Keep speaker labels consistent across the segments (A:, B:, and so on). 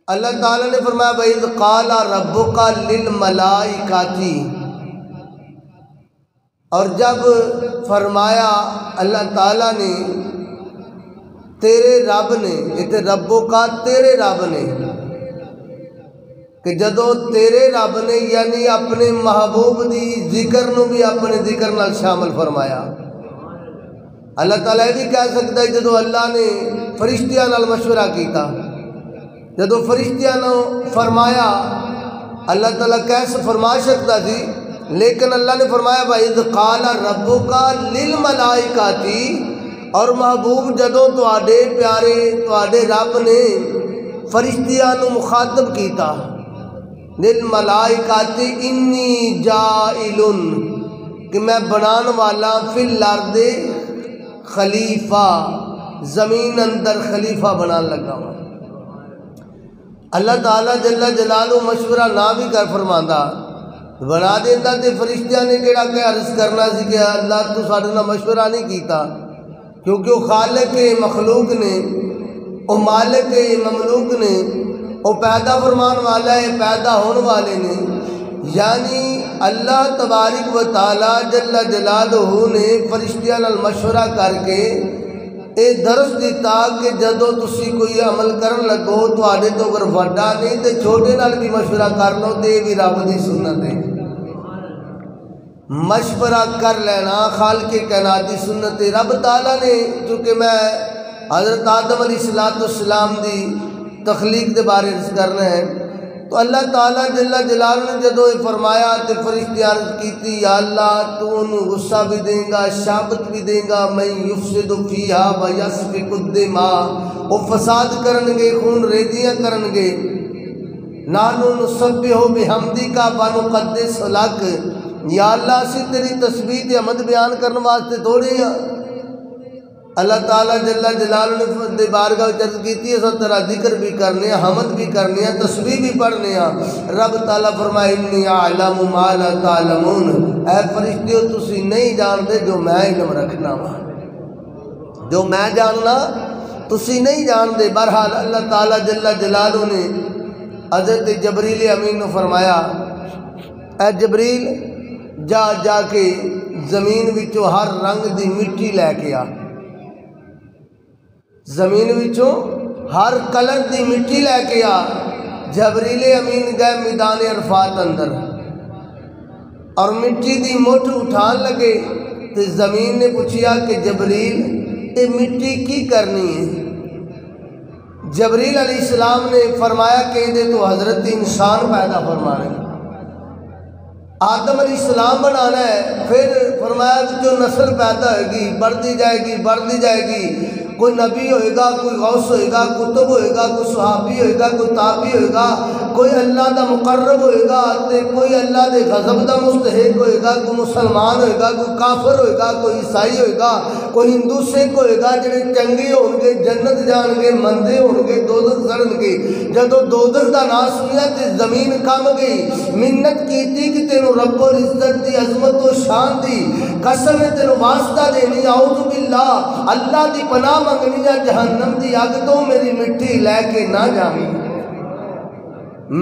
A: اللہ تعالیٰ نے فرمایا وَإِذْ قَالَ رَبُّكَ لِلْمَلَائِكَةِ، اور جب فرمایا اللہ تعالیٰ نے تیرے رب نے، یہ ربُّکَ تیرے رب نے، کہ جدو تیرے رب نے یعنی اپنے محبوب دی ذکر نو بھی اپنے ذکر نال شامل فرمایا۔ اللہ تعالیٰ بھی کہہ سکتا ہے جدو اللہ نے فرشتیاں نال مشورہ کیتا، جدو فرشتیاں نو فرمایا اللہ تعالیٰ کیسے فرما سکتا تھی، لیکن اللہ نے فرمایا وَإِذْ قَالَ رَبُّكَ لِلْمَلَائِكَةِ، اور محبوب جدو تواڈے پیارے تواڈے رب نے فرشتیاں نو مخاطب کیتا، لِلْمَلَائِكَةِ اِنِّی جَائِلٌ، کہ میں بنان والا فی الارض خلیفہ، زمین اندر خلیفہ بنان لگا ہوں۔ اللہ تعالیٰ جل جلالہ مشورہ نہ بھی کر فرماندا بنا دیتا تے فرشتیاں نے کیڑا کہ عرض کرنا سی کہ اللہ تو ساڈے نال مشورہ نہیں کیتا، کیونکہ وہ خالق مخلوق نے، وہ مالک مملوک نے، وہ پیدا فرمان والا ہے، پیدا ہونے والے نے، یعنی اللہ تبارک و تعالی جل جلالہ نے فرشتیاں نال مشورہ کر کے اے درس دیتا کہ جدو تسی کوئی عمل کرن لگو تواڈے تو اگر وڈا نہیں تے چھوٹے نال بھی مشورہ کر لو تے بھی رب دی سنت ہے۔ مشورہ کر لینا خالق کائنات دی سنت ہے۔ رب تعالیٰ نے، چونکہ میں حضرت آدم علیہ السلام دی تخلیق دے بارے عرض کرنا ہے، تو اللہ تعالیٰ جل جلالہ نے جدو یہ فرمایا تو فرشتے عرض کیتی یا اللہ تو انہوں غصہ بھی دیں گا، شابت بھی دیں گا، من یفسد فیہا ویسفک الدماء، وہ فساد کرنگے، خون ریزیاں کرنگے، نحنو نسبح بحمدک ونقدس لک، یا اللہ اسی تیری تسبیح تے حمد بیان کرنے واسطے تھوڑے ہیں۔ اللہ تعالیٰ جل جلالہ نے بارگاہ عرض کیتی ہے سو تیرا ذکر بھی کرنے ہیں، حمد بھی کرنے ہیں، تسبیح بھی پڑھنے ہیں۔ رب تعالیٰ فرمائے انی اعلم ما لا تعلمون، اے فرشتیو تسی نہیں جانتے جو میں علم رکھنا وا، جو میں جاننا تسی نہیں جانتے۔ بہرحال اللہ تعالیٰ جل جلالہ نے حضرت جبریل امین نے فرمایا اے جبریل جا جا کے زمین وچوں ہر رنگ دی مٹی لے کے آ، زمین وچوں ہر کلر دی مٹی لے کے آ۔ جبریل امین گئے میدان عرفات اندر اور مٹی دی مٹھ اٹھان لگے تو زمین نے پوچھیا کہ جبریل یہ مٹی کی کرنی ہے؟ جبریل علیہ السلام نے فرمایا کہ دے تو حضرت انسان پیدا فرمانے، آدم علیہ السلام بنانا ہے۔ پھر فرمایا جو نسل پیدا ہوئے گی بڑھتی جائے گی بڑھتی جائے گی، کوئی نبی ہوئے گا، کوئی غوث ہوئے گا، کتب ہوئے گا، کوئی صحابی ہوئے گا، کوئی تابعی ہوئے گا، کوئی اللہ دا مقرب ہوئے گا، کوئی اللہ دے غضب دا مستحق ہوئے گا، کوئی مسلمان ہوئے گا، کوئی کافر ہوئے گا، کوئی عیسائی ہوئے گا، کوئی ہندو سکھ ہوئے گا، جڑے چنگے ہون گے جنت جان گے، مندے ہون گے دوزخ سڑن گے۔ جدو دوزخ دا نام سنیا تے زمین کم گئی، منت کیتی کہ تینوں رب العزت دی عظمت و شان دی قسم تینوں واسطہ دینی، اعوذ باللہ اللہ دی پناہ منگنی جا جہنم دی اگ تو میری مٹی لے کے نہ جاویں،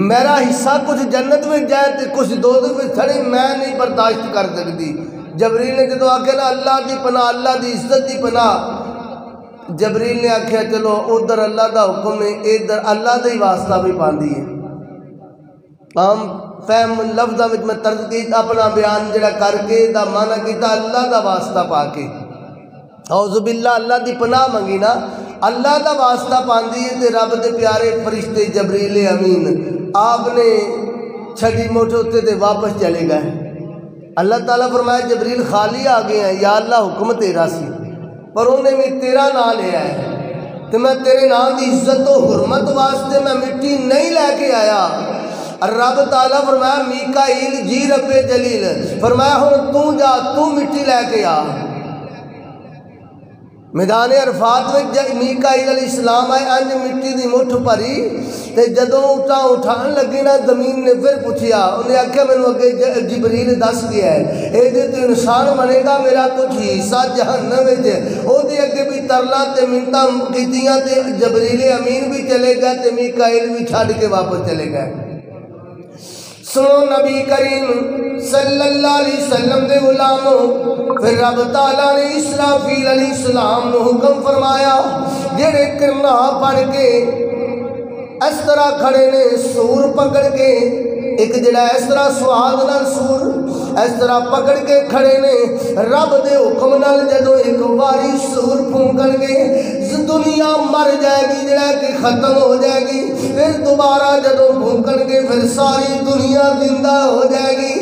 A: میرا حصہ کچھ جنت میں جائے تو کچھ دوزخ میں تھڑے، میں نہیں برداشت کر سکتی۔ جبریل نے جدو آکھیا نا اللہ دی پناہ، اللہ دی عزت دی پناہ، جبریل نے آکھیا چلو ادھر اللہ دا حکم ہے ادھر اللہ دا ہی واسطہ بھی پاندی ہے۔ عام فہم لفظاں وچ میں طرز کی اپنا بیان جڑا کر کے دا معنی کیتا اللہ دا واسطہ پا کے، اعوذ باللہ اللہ دی پناہ منگی نا، اللہ دا واسطہ پاندی ہے تے رب دے پیارے فرشتے جبریل امین آپ نے چھڑی موٹے ہوتے تے واپس چلے گئے۔ اللہ تعالیٰ فرمایا جبریل خالی آ گئے ہیں، یا اللہ حکم تیرا سی پر انہیں بھی تیرا نام لیا ہے کہ میں تیرے نام دی عزت و حرمت واسطے میں مٹی نہیں لے کے آیا۔ رب تعالیٰ فرمایا میکائیل جی رب جلیل، فرمایا ہوں تو جا تو مٹی لے کے آ۔ میدان عرفات میں میکائیل علیہ السلام آئے انج مٹی دی مٹھ پری تے جدوں اٹھان لگی نا زمین نے پھر پوچھیا انہیں آکھیا مینوں اگے جبریل دس گیا ہے اے دے تو انسان بنے گا میرا کچھ حصہ جہنم وچ او دے اگے بھی ترلا تے منتاں کیتیاں تے جبریل امین بھی چلے گئے تے میکائیل بھی چھڈ کے واپس چلے گئے۔ سنو نبی کریم صلی اللہ علیہ وسلم دے غلاموں، پھر رب تعالیٰ نے اسرافیل علیہ السلام نے حکم فرمایا جڑے کرنا پڑھ کے اس طرح کھڑے نے سور پکڑ کے ایک جڑا اس طرح سواد نال سور اس طرح پکڑ کے کھڑے نے رب دے حکم نال جدوں ایک واری سور پھونکن گے دنیا مر جائے گی جڑا کہ ختم ہو جائے گی، پھر دوبارہ جدوں پھونکن گے پھر ساری دنیا زندہ ہو جائے گی۔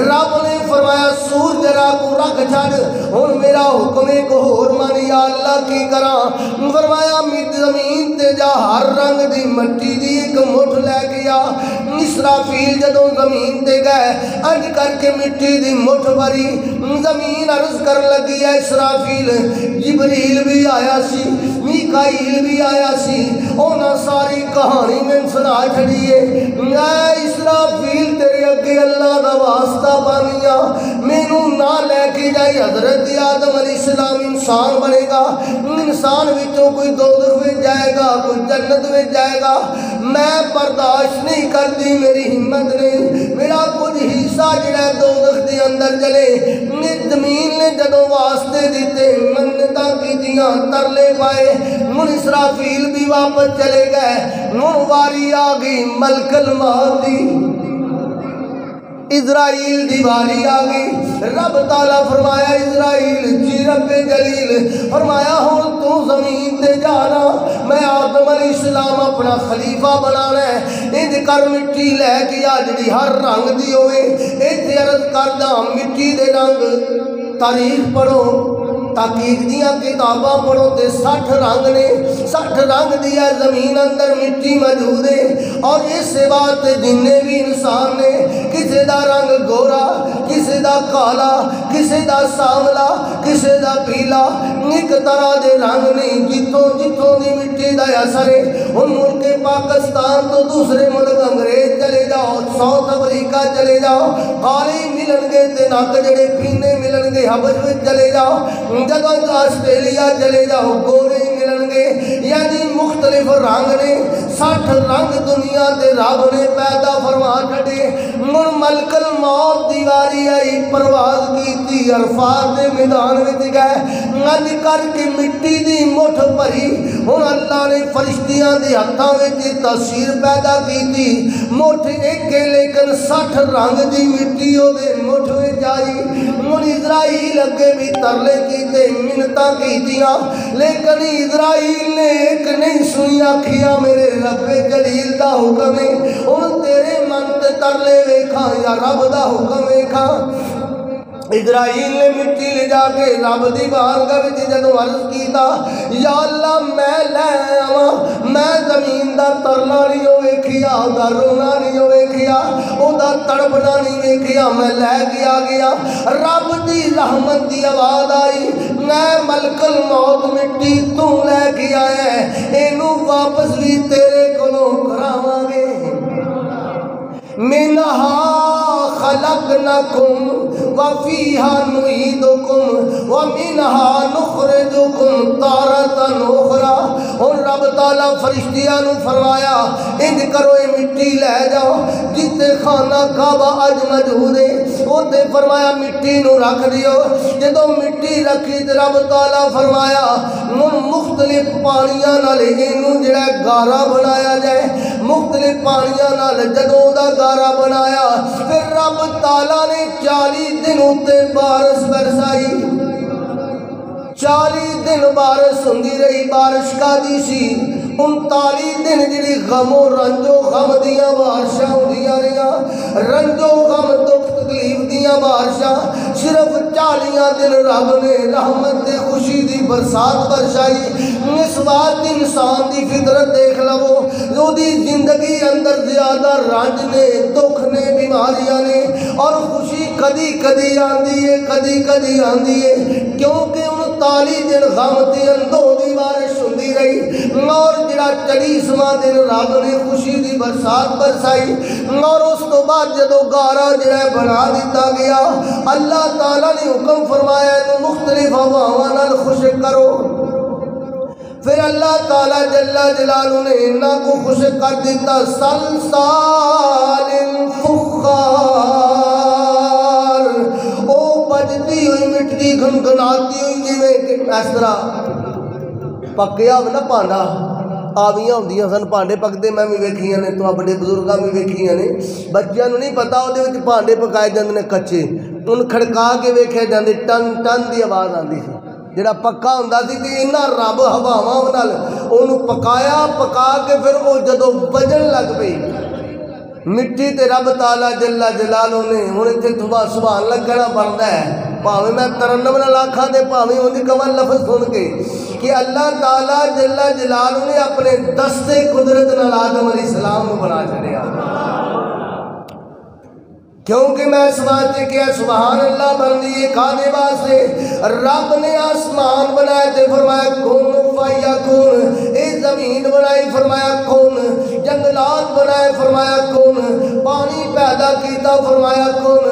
A: رب نے فرمایا سور جرا کو رکھ چھڑ ہن میرا حکم ایک ہور من یا اللہ کی کراں، فرمایا زمین تے جا ہر رنگ دی مٹی دی ایک مٹھ لے کے آ۔ اسرافیل جدوں زمین تے گئے انج کر کے مٹی دی مٹھ بھری زمین عرض کر لگی ہے اسرافیل جبریل بھی آیا سی میکائیل بھی آیا سی اونا ساری کہانی میں سنا چھڑیے اے اسرافیل تیرے اگے اللہ دا واسطہ بانیا مینوں نہ لے کے جائی حضرت آدم علیہ السلام انسان بنے گا، انسان وچوں کوئی دوزخ میں جائے گا کوئی جنت میں جائے گا، میں برداشت نہیں کرتی میری ہمت نہیں، میرا کچھ حصہ جڑا دوزخ دے اندر چلے۔ زمین نے جدوں واسطے دیتے منتاں کیتیاں ترلے پائے من اسرافیل بھی واپس چلے گئے، من واری آ گئی ملک الموت دی اسرائیل دی باری آ گئی۔ رب تعالیٰ فرمایا اسرائیل جی رب جلیل فرمایا ہن تو زمین تے جانا میں آدم علیہ السلام اپنا خلیفہ بنانا ہے، انج کر مٹی لے کے آ جڑی ہر رنگ دی ہوئے ایتھے عرض کردہ مٹی دے رنگ تاریخ پڑھو تحقیق دیاں کتاباں پڑھو تے 60 رنگ نے 60 رنگ دیا زمین اندر مٹی موجود ہے، اور اس سے بات جننے بھی انسان نے کسی دا رنگ گورا کسی دا کالا کسی دا ساملا کسی دا پیلا ایک طرح دے رنگ نہیں، جتوں جتوں دی مٹی دا اثر ہے۔ ان ملک پاکستان تو دوسرے ملک انگریز چلے جاؤ ساؤتھ افریقہ چلے جاؤ کالے ملن گے تے نک جڑے پینے ملن گے حبش میں چلے جاؤ، جگہ آسٹریلیا چلے جاؤ گورے ملن گے، یعنی مختلف رنگ نے 60 رنگ دنیا تے رب نے پیدا فرما چھڑے۔ من ملک الموت دیواری آئی پرواز کی تھی عرفات دے میدان وچ گئے انج کر کے مٹی دی مٹھ بھری ہن اللہ نے فرشتیاں دے ہتھاں وچ تاثیر پیدا کی تھی مٹھ ایک لیکن 60 رنگ دی مٹی او دے مٹھ وچ آئی۔ من اسرائیل اگے بھی ترلے کیتے منتاں کیتیاں لیکن اسرائیل نے ایک نہیں سنی آکھیا میرے رب جلیل دا حکم ہے ہن تیرے من تے ترلے ویکھاں یا رب دا حکم ویکھاں۔ اسرائیل نے مٹی لے جا کے رب دی بارگاہ وچ جدوں عرض کیتا یا اللہ میں لے آواں میں زمین دا ترنا نہیں او ویکھیا دا رونا نہیں او ویکھیا او دا تڑپنا نہیں ویکھیا میں لے کے آ گیا۔ رب دی رحمت دی آواز آئی میں ملک الموت مٹی تو لے کے آیا ہے اینو واپس بھی تیرے کولوں کراواں گے۔ منها خلقناکم وفیہا نعیدکم ومنها نخرجکم تارۃ اخری۔ اور رب تعالیٰ فرشتیاں نو فرمایا انج کرو اے مٹی لے جاؤ جتے خانہ کعبہ اج موجود ہے اوتے فرمایا مٹی نو رکھ دیو، جدوں مٹی رکھی تے رب تعالیٰ فرمایا مختلف پانیاں نال اینو جڑا گارا بنایا جائے، مختلف پانیاں نال جدوں دا گارا بنایا پھر رب تعالیٰ نے 40 دن اتے بارش برسائی، 40 دن بارش ہوندی رہی، بارش کا دی سی 39 دن جڑی غم و رنج و غم دیاں بارشاں ہوندیاں رہیاں، رنج و غم دکھ تکلیف دیاں بارشاں، صرف 40 دن رب نے رحمت دے خوشی دی برسات برسائی۔ اس بات انسان دی فطرت دیکھ لو جو دی زندگی اندر زیادہ رنج نے دکھ نے بیماریاں نے اور خوشی کدی کدی آندی ہے کدی کدی آندی ہے۔ کیونکہ 39 دن غم تے اندھوں دی بارش ہوندی رہی اور جڑا 40واں دن رب نے خوشی دی برسات برسائی اور اس تو بعد جدو گارا جڑا بنا دیتا گیا اللہ تعالیٰ نے حکم فرمایا تو مختلف ہواواں نال خشک کرو پھر اللہ تعالیٰ جل جلالہ نے انہاں کو خشک کر دیتا سلسال فخار او بجتی ہوئی مٹی گھنگھناتی ہوئی جویں کہ اس طرح پکیا ہونا پانڈا آویاں ہوندیاں سن پانڈے پکدے میں بھی ویکھیاں نے تو بڑے بزرگاں بھی ویکھیاں نے بچیاں نوں نہیں پتا او دے وچ پانڈے پکائے جاندے نے کچے ان کھڑکا کے ویکھے جاندے ٹن ٹن دی آواز آندی سی جڑا پکا ہوندا سی تے انہاں رب ہواواں نال اونوں پکایا پکا کے پھر او جدوں بجن لگ پئی مٹی تے رب تعالیٰ جل جلالہ نے ہن ایتھے سبحان اللہ کہنا بندا ہے بھاویں میں ترنم نال آکھاں تے بھاویں اونی کمل لفظ سن کے کہ اللہ تعالیٰ جل جلالہ نے اپنے دستے قدرت نال آدم علیہ السلام کو بنا چھڑیا کیونکہ میں اس واسطے کیا سبحان اللہ بندی کھانے واسطے رب نے آسمان بنائے تے فرمایا کن فیکون اے زمین بنائی فرمایا کن جنگلات بنائے فرمایا کن پانی پیدا کیتا فرمایا کن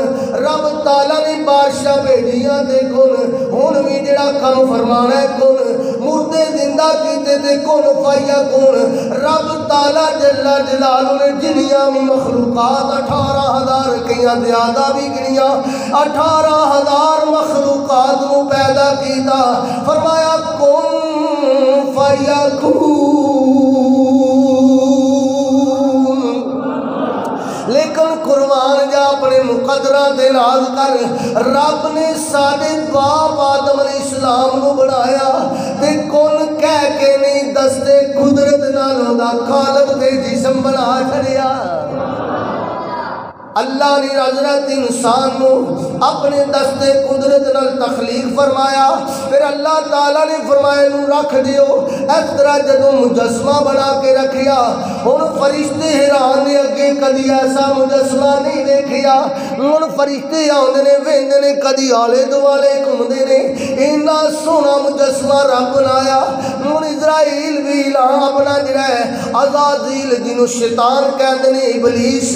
A: رب تعالیٰ نے بارشاں بھیجیاں تے کن ہن بھی جڑا کم فرمانا ہے کن مردے زندہ کیتے تے کن فیکون رب تعالیٰ جل جلالہ نے جنیاں بھی مخلوقات 18,000 کیاں زیادہ بھی گنیاں 18,000 مخلوقات کو پیدا کیتا فرمایا کن فیکون لیکن قربان جا اپنے مقدرہ دے ناز کر رب نے ساڑھے باپ آدم علیہ السلام کو بنایا تے کن کہہ کے نہیں دستے قدرت نالوں دا خالق دے جسم بنا چھڑیا اللہ نے حضرت انسان کو اپنے دستے قدرت نال تخلیق فرمایا پھر اللہ تعالیٰ نے فرمایا نو رکھ دیو اس طرح جدو مجسمہ بنا کے رکھیا ان فرشتے حیران نے اگے کدی ایسا مجسمہ نہیں دیکھیا ان فرشتے آندے نے ویندے نے کدی آلے دوالے گھومدے نے اینا سونا مجسمہ رب بنایا ان اسرائیل بھی اپنا جڑا ہے عزازیل جنوں شیطان کہندے نے ابلیس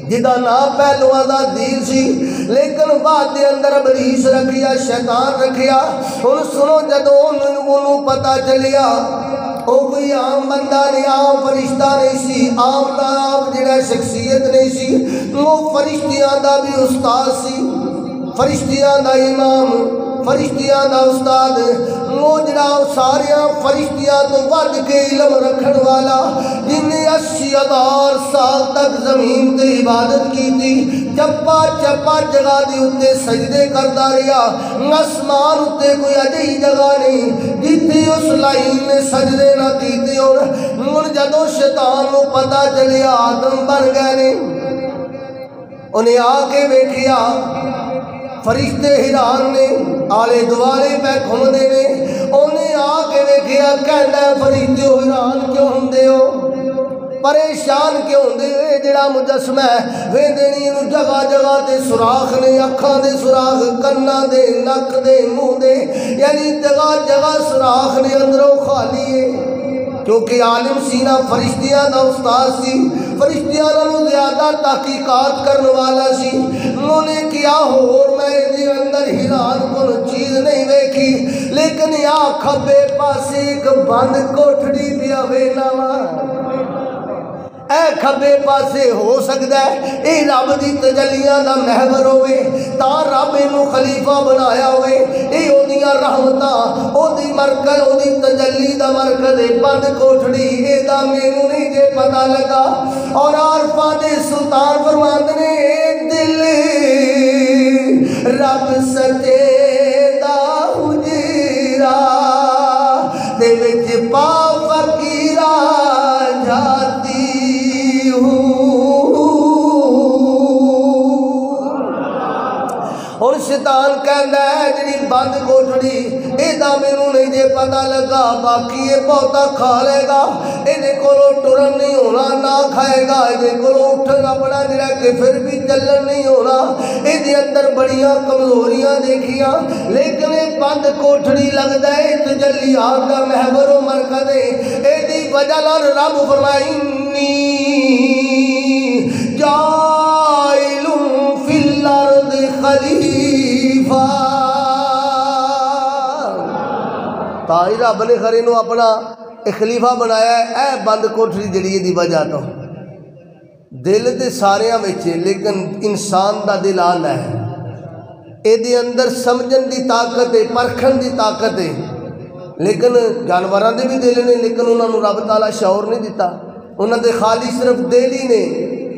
A: جدا نام پہلو عزازیل سی لیکن بعد دے اندر ابلیس رکھیا شیطان رکھیا ان سنو جدو انہوں پتا چلیا او کوئی عام بندہ نہیں عام فرشتہ نہیں سی عام جڑا شخصیت نہیں سی وہ فرشتیاں دا بھی استاد سی فرشتیاں دا امام فرشتیاں دا استاد وہ جڑا ساریاں فرشتیاں تو ود کے علم رکھن والا جن نے 80,000 سال تک زمین تے عبادت کی تھی چپا چپا جگہ دی اتے سجدے کرتا رہا آسمان اتے کوئی اجی جگہ نہیں جتھے اس لائن نے سجدے نہ کیتے اور من جدو شیطان کو پتا چلیا آدم بن گئے نے انہیں آ کے بیٹھیا فرشتے حیران نے آلے دوالے پہ گھومدے نے انہیں آ کے ویکھیا کہندا ہے فرشتے حیران کیوں ہوندے ہو پریشان کیوں ہوندے جڑا مجسمہ ہے ویندے نہیں انہوں جگہ جگہ تے سوراخ نے اکھاں دے سوراخ کناں دے نک دے منہ دے یعنی جگہ جگہ سوراخ نے اندروں خالی ہے کیونکہ عالم سینہ فرشتیاں دا استاد سی فرشتیاں نالوں زیادہ تحقیقات کرنے والا سی انہوں نے کیا اور میں دے اندر حیران کن چیز نہیں دیکھی لیکن یا کھبے پاسے ایک بند کوٹھڑی پیا ویلا اے کھبے پاسے ہو سکتا ہے اے رب دی تجلیاں دا محور ہوئے تا رب انہوں خلیفہ بنایا ہوئے اے او دیاں رحمتاں او دی مرکز او دی تجلی دا مرکز بند کوٹھڑی اے دا مینوں نہیں جے پتہ لگا اور عارفہ دے سلطان فرماندے نے اے دل رب سچے دا حجرا دے وچ پا فقیرا جاتی اور شیطان کہندا ہے جڑی بند کوٹھڑی اے یہ مینوں نہیں جے پتا لگا باقی یہ بہتا کھا لے گا یہ کولوں ٹرن نہیں ہونا نہ کھائے گا یہ کولوں اٹھن اپنا جڑا کہ پھر بھی چلن نہیں ہونا یہ اندر بڑیاں کمزوریاں دیکھیاں لیکن یہ بند کوٹھڑی لگتا ہے تجلیات کا محور و مرکز ہے یہ وجہ نال رب فرمائے انی جائل فی الارض خلیفہ تاہی رب نے خرے نو اپنا خلیفہ بنایا ہے اے بند کوٹھڑی جڑی دی وجہ تو دل تے ساریاں وچ لیکن انسان دا دل آلہ ہے یہ اندر سمجھن دی طاقت ہے پرکھن دی طاقت ہے لیکن جانوراں دے بھی دل نے لیکن انہوں نے رب تعالیٰ شعور نہیں دیتا انہوں نے خالی صرف دل ہی نے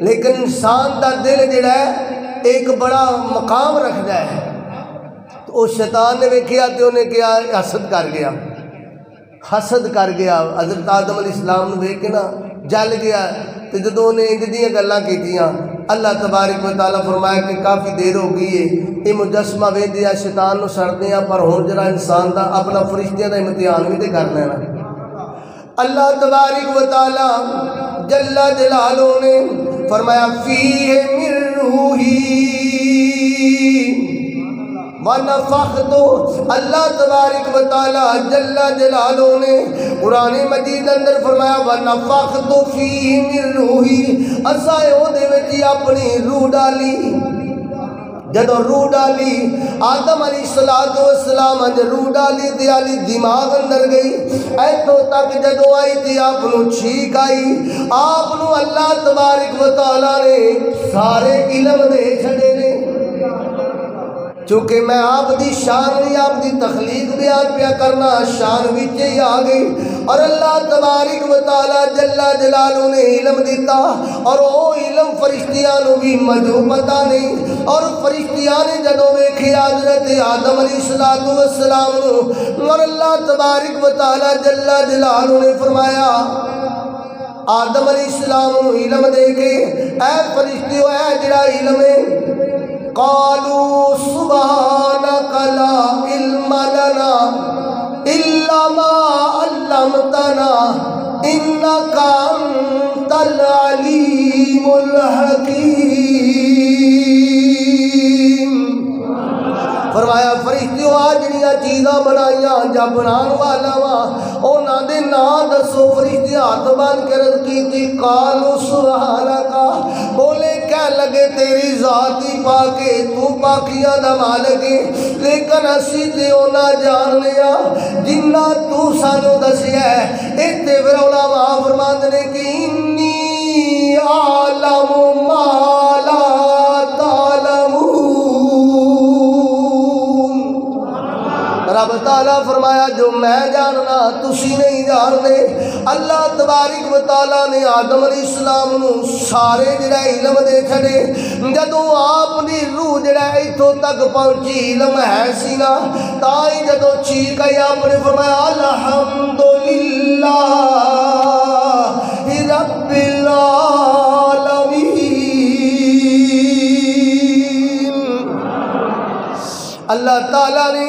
A: لیکن انسان دا دل جڑا ہے ایک بڑا مقام رکھتا ہے تو وہ شیطان نے ویکھیا تے انہیں کیا حسد کر گیا حضرت آدم علیہ السلام نے ویکھ کے نا جل گیا تو جدوں نے انج دیاں گلاں کیتیاں اللہ تبارک و تعالیٰ فرمایا کہ کافی دیر ہو گئی ہے یہ مجسمہ ویندیا شیطان نو سڑدے ہیں پر ہن جڑا انسان دا اپنا فرشتیاں دا امتحان بھی تے کرنا ہے نا اللہ تبارک و تعالیٰ جل جلالہ نے فرمایا فیہ من روحی وَنَفَخْتُ اللہ تبارک و تعالیٰ جل جلالہ نے قرآن مجید اندر فرمایا وَنَفَخْتُ فِيهِ مِن رُوحِي اسائے او دے وچ اپنی روح ڈالی جدو روح ڈالی آدم علیہ السلام اج روح ڈالی دیالی دماغ اندر گئی ایتھو تک جدو آئی تھی آپ نو چھیک آئی آپ نو اللہ تبارک و تعالیٰ نے سارے علم دے چھڑے نے چونکہ میں آپ دی شان نہیں آپ دی تخلیق بیان پیا کرنا شان وچے ہی آگئی اور اللہ تبارک و تعالیٰ جل جلالہ نے علم دیتا اور وہ علم فرشتیاں نو بھی مجھو پتا نہیں اور فرشتیاں نے جدو ویکھی حضرت آدم علیہ السلام نو اور اللہ تبارک و تعالیٰ جل جلالہ نے فرمایا آدم علیہ السلام نو علم دے کے اے فرشتیو اے جڑا علم ہے قالوا سبحانك لا علم لنا إلا ما علمتنا إنك أنت العليم الحكيم فرمایا فرشتیوں آجڑیاں چیزاں بنائیاں جا بنان والا وا اونا دے نا دسو فرشتی ہاتھ بان کے رد کی تھی قالو سبحانکا بولے کیا لگے تیری ذاتی پاکے تو پاکیاں دا مالکے لیکن اسی تے اونا جان لیا جنہ تو سانو دسی ہے اتے پھر علماء فرماندنے کی انی عالم مالا رب تعالیٰ فرمایا جو میں جاننا تسی نہیں جاننے اللہ تبارک و تعالیٰ نے آدم علیہ السلام نو سارے جڑا علم دے چھڑے جدو آپ نے روح جڑا ایتھوں تک پہنچی علم ہے سینا تائی جدو چیک آئی آپ نے فرمایا الحمدللہ رب العالمین اللہ تعالیٰ نے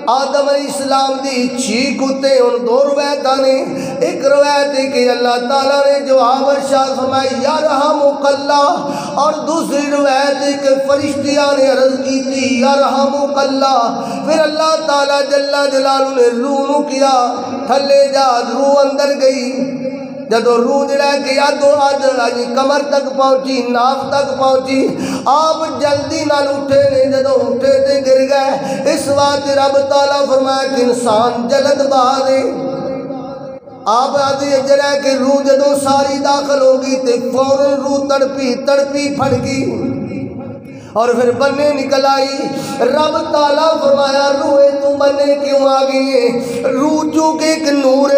A: آدم علیہ السلام دی چیک ہوتے ان دو روایتاں نے ایک روایت ہے کہ اللہ تعالیٰ نے جواب ارشاد فرمایا یرحمک اللہ اور دوسری روایت ہے کہ فرشتیاں نے عرض کی تھی یرحمک اللہ پھر اللہ تعالیٰ جل جلالہ نے روح نو کیا تھلے جا روح اندر گئی جدو روح جڑا کہ یادو آج کمر تک پہنچی ناف تک پہنچی آپ جلدی نال اٹھے نے جدو اٹھے تے گر گئے اس وقت رب تعالیٰ فرمایا کہ انسان جلد باز ہے آپ آدھی جڑا کہ روح جدو ساری داخل ہوگی تے فوراً روح تڑپی پھڑ گئی اور پھر بننے نکل آئی رب تعالیٰ فرمایا روحے تو بننے کیوں آگئی ہے روح چونکہ ایک نور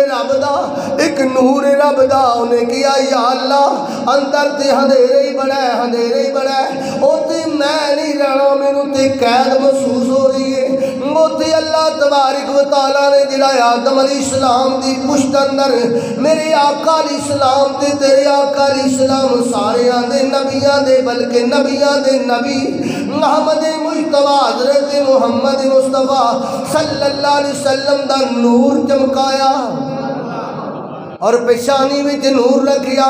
A: رب دا انہیں کیا یا اللہ اندر تے ہندیرے ہی بڑا ہے او تے میں نہیں رہنا میں تے قید محسوس ہو رہی ہے موتی اللہ تبارک و تعالیٰ نے جڑا آدم علیہ السلام دی پشت اندر میرے آقا علیہ السلام تے تیرے آقا علیہ السلام سارے دے نبیاں دے بلکہ نبیاں دے نبی محمد مجتبی حضرت محمد مصطفیٰ صلی اللہ علیہ وسلم دا نور چمکایا اور پیشانی وچ نور رکھیا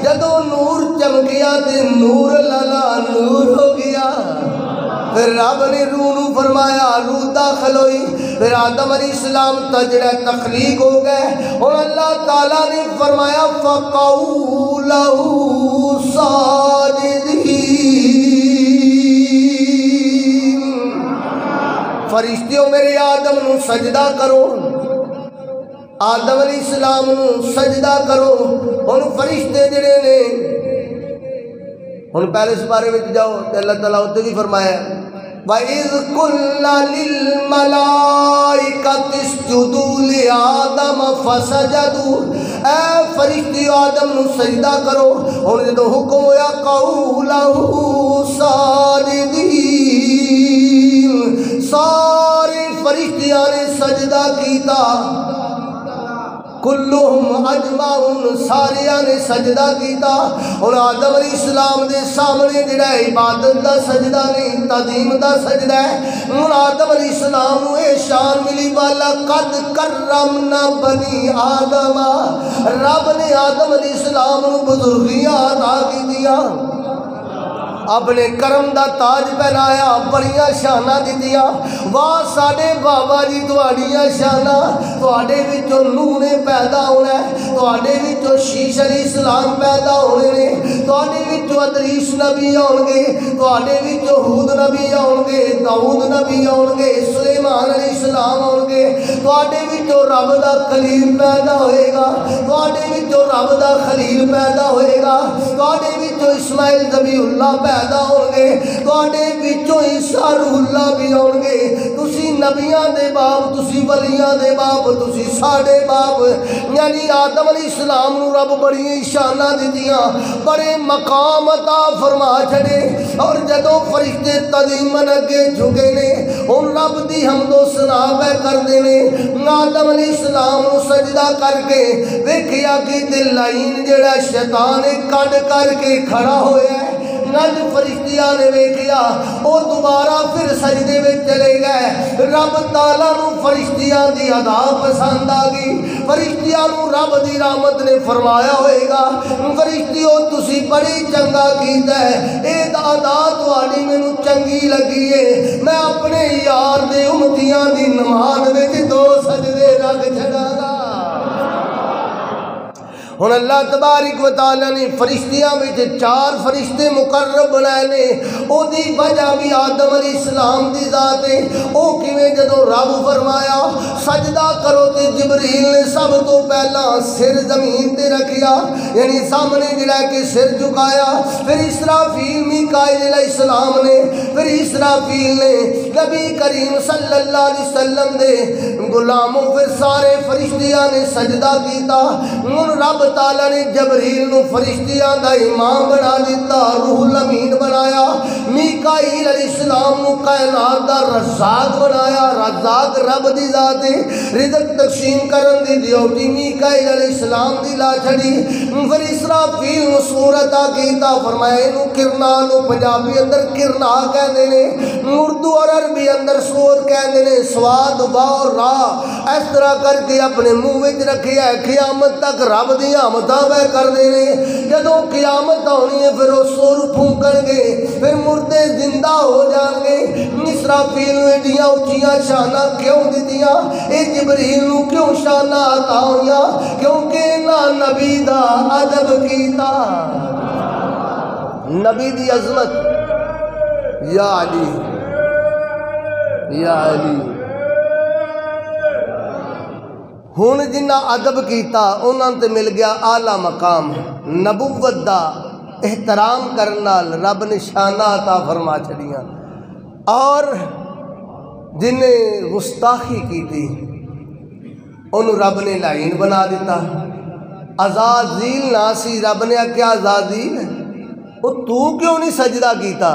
A: جدو نور چمکیا تے نور لالا نور ہو گیا پھر رب نے روح نو فرمایا روح داخل ہوئی پھر آدم علیہ السلام تجرہ تخلیق ہو گئے اور اللہ تعالیٰ نے فرمایا فَقَعُوا لَهُ سَاجِدِينَ فرشتیوں میرے آدم نو سجدہ کرو آدم علیہ السلام نو سجدہ کرو ان فرشتے جڑے نے ان پہلے سپارے میں جاؤ کہ اللہ تعالیٰ ہوتے بھی فرمایا وَإِذْ قُلْنَا لِلْمَلَائِكَةِ اسْجُدُوا لِآدَمَ فَسَجَدُوا اے فرشتی آدم نو سجدہ کرو اور جدو حکم ہویا قَوْلَهُ سَاجِدِينَ سارے فرشتیاں نے سجدہ کیتا کلہم اجمعون ساریاں نے سجدہ کیتا اور آدم علیہ السلام دے سامنے جڑا عبادت دا سجدہ نہیں تعظیم دا سجدہ ہے اور آدم علیہ السلام نو اے شان ملی والا قد کرمنا بنی آدم رب نے آدم علیہ السلام نو بزرگیاں عطا کی دیا اپنے کرم دا تاج پہنایا بڑیاں شانہ دیتیاں واہ ساڑے بابا جی تواڈیاں شانہ تواڈے وچوں نوح نے پیدا ہونا ہے تواڈے وچوں شیش علیہ السلام پیدا ہونے نے تواڈے وچوں ادریس نبی آؤں گے تواڈے وچوں ہود نبی آؤں گے داؤد نبی آؤں گے سلیمان علیہ السلام آؤں گے تواڈے وچوں رب دا خلیل پیدا ہوئے گا تواڈے وچوں رب دا خلیل پیدا ہوئے گا تواڈے وچوں اسماعیل ذبیح اللہ پیدا ہوں گے تواڈے وچوں عیسیٰ روح اللہ بھی ہوں گے تسی نبیاں دے باپ تسی ولیاں دے باپ تسی ساڑے باپ یعنی آدم علیہ السلام نو رب بڑی شانہ دیتیاں بڑے مقام عطا فرما چھڑے اور جدوں فرشتے تعظیمن اگے جھکے نے ان رب دی حمد و ثنا پہ کردے نے آدم علیہ السلام نو سجدہ کر کے ویکھیا کہ دل لائن جڑا شیطان کڈ کر کے کھڑا ہویا ہے نج فرشتیاں نے ویکھیا او دوبارہ پھر سجدے میں چلے گئے رب تعالیٰ نو فرشتیاں دی ادا پسند آ گئی فرشتیاں نو رب دی رحمت نے فرمایا ہوئے گا فرشتیوں تسی بڑی چنگا کیتا ہے اے ادا تواڈی مینوں چنگی لگی ہے میں اپنے یار دے امتیاں دی نماز وچ دو سجدے رکھ چھڑا گا ہن اللہ تبارک و تعالیٰ نے فرشتیاں وچ 4 فرشتے مقرب بنائے نے او دی وجہ بھی آدم علیہ السلام دی ذات ہے او کیویں جدوں رب فرمایا سجدہ کرو تے جبریل نے سب تو پہلا سر زمین تے رکھیا یعنی سامنے جڑا کہ سر جھکایا پھر اسرافیل میکائیل علیہ السلام نے پھر اسرافیل نے نبی کریم صلی اللہ علیہ وسلم دے غلاموں پھر سارے فرشتیاں نے سجدہ کیتا ہن رب تعالیٰ نے جبریل نو فرشتیاں دا امام بنا دیتا روح الامین بنایا میکائیل علیہ السلام نو کائنات دا رزاق بنایا رزاق رب دی ذات ہے رزق تقسیم کرن دی ڈیوٹی میکائیل علیہ السلام دی لا چھڑی پھر اسرافیل نو صورت کیتا فرمایا اینو کرنا نو پنجابی اندر کرنا کہندے نے اردو اور عربی اندر سور کہندے نے سواد وا اور را اس طرح کر کے اپنے منہ وچ رکھیا قیامت تک رب دی آمدہ بے کر دینے جدوں قیامت ہونی ہے پھر وہ سور پھونکن گے پھر مردے زندہ ہو جان گے اسرافیل نو ایڈیاں اچھیاں شانہ کیوں دیتیاں اے جبریل نو کیوں شانہ عطا ہویاں کیونکہ نہ نبی دا ادب کیتا نبی دی عظمت یا علی یا علی ہون جنہ ادب کیتا انہاں تے مل گیا اعلیٰ مقام نبوت دا احترام کرنال رب نے شانہ عطا فرما چھڑیاں اور جنہیں گستاخی کی تھی انہوں رب نے لائن بنا دیتا عزازیل ناسی رب نے کیا عزازیل وہ تو کیوں نہیں سجدہ کیتا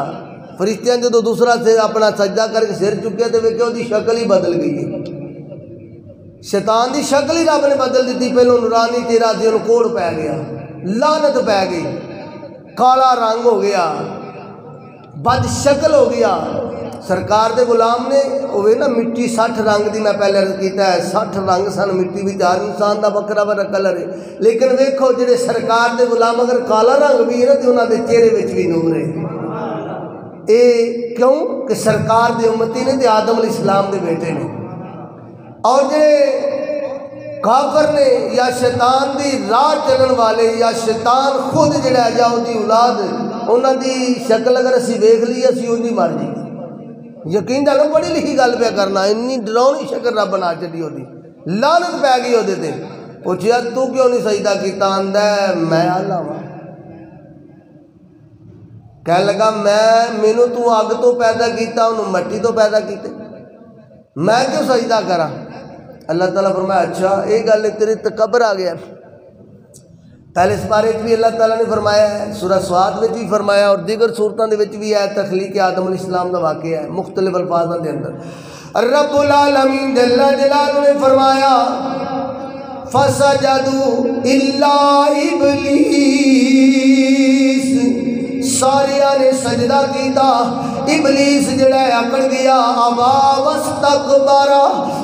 A: فرشتیاں جدو دوسرا سر اپنا سجدہ کر کے سر چکیا تو ویکھیا دی شکل ہی بدل گئی ہے. شیطان دی شکل ہی رب نے بدل دیتی. پہلو نورانی چہرہ سی انہوں کوڑ پی گیا, لعنت پی گئی, کالا رنگ ہو گیا, بد شکل ہو گیا. سرکار دے غلام نے ہوئے نا مٹی 60 رنگ دی, میں پہلے عرض کیتا ہے 60 رنگ سن مٹی بھی, ہر انسان دا بکرا بکرا کلر ہے. لیکن ویکھو جڑے سرکار دے غلام اگر کالا رنگ بھی ہے نا تو انہاں دے چہرے وچ بھی نور ہے. اے کیوں کہ سرکار دے امتی نے تے آدم علیہ السلام دے بیٹے نے. اور جڑے کافر نے یا شیطان دی راہ چلن والے یا شیطان خود جڑا ہے یا دی اولاد, انہاں دی شکل اگر اسی ویکھ لی اسی اون دی مر جی. یقین جانو بڑی لکھی گل پہ کرنا, انی ڈراؤنی شکل رب بنا چڑی ہوتی, لعنت پی گئی ہوتے تے. پوچھیا تو کیوں نہیں سجدہ کیتا؟ آندا ہے میں اللہ ہاں. کہنے لگا مینوں تو اگ تو پیدا کیتا, انہوں مٹی تو پیدا کیتے, میں کیوں سجدہ کرا؟ اللہ تعالیٰ فرمایا اچھا یہ گل تیری تکبر آ گیا. پہلے اس بارے بھی اللہ تعالیٰ نے فرمایا ہے, سورہ سواد میں بھی فرمایا اور دیگر صورتوں دے وچ بھی ہے. تخلیق آدم علیہ السلام کا واقعہ ہے مختلف الفاظوں کے اندر. رب العالمین جل جلالہ نے فرمایا فسجدوا الا ابلیس, سارے نے سجدہ کیتا, ابلیس جڑا ہے اکڑ گیا. ابا واستکبر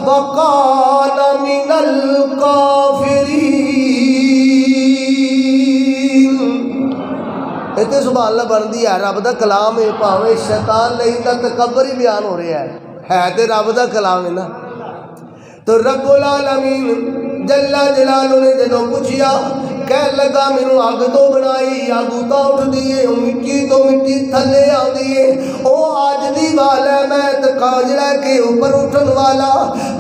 A: وکان من الکافرین. اتنے سبحان اللہ بندی ہے, رب دا کلام ہے, پاویں شیطان نہیں دا تکبر ہی بیان ہو رہا ہے تے رب دا کلام ہے نا. تو رب العالمین جل جلالہ نے جدوں پوچھیا کہنے لگا مینوں اگ تو بنائی, اگ تو اٹھ دیے, مٹی تو مٹی تھلے آندی ہے, او آج دی وال ہے, میں جڑا کہ اوپر اٹھن والا,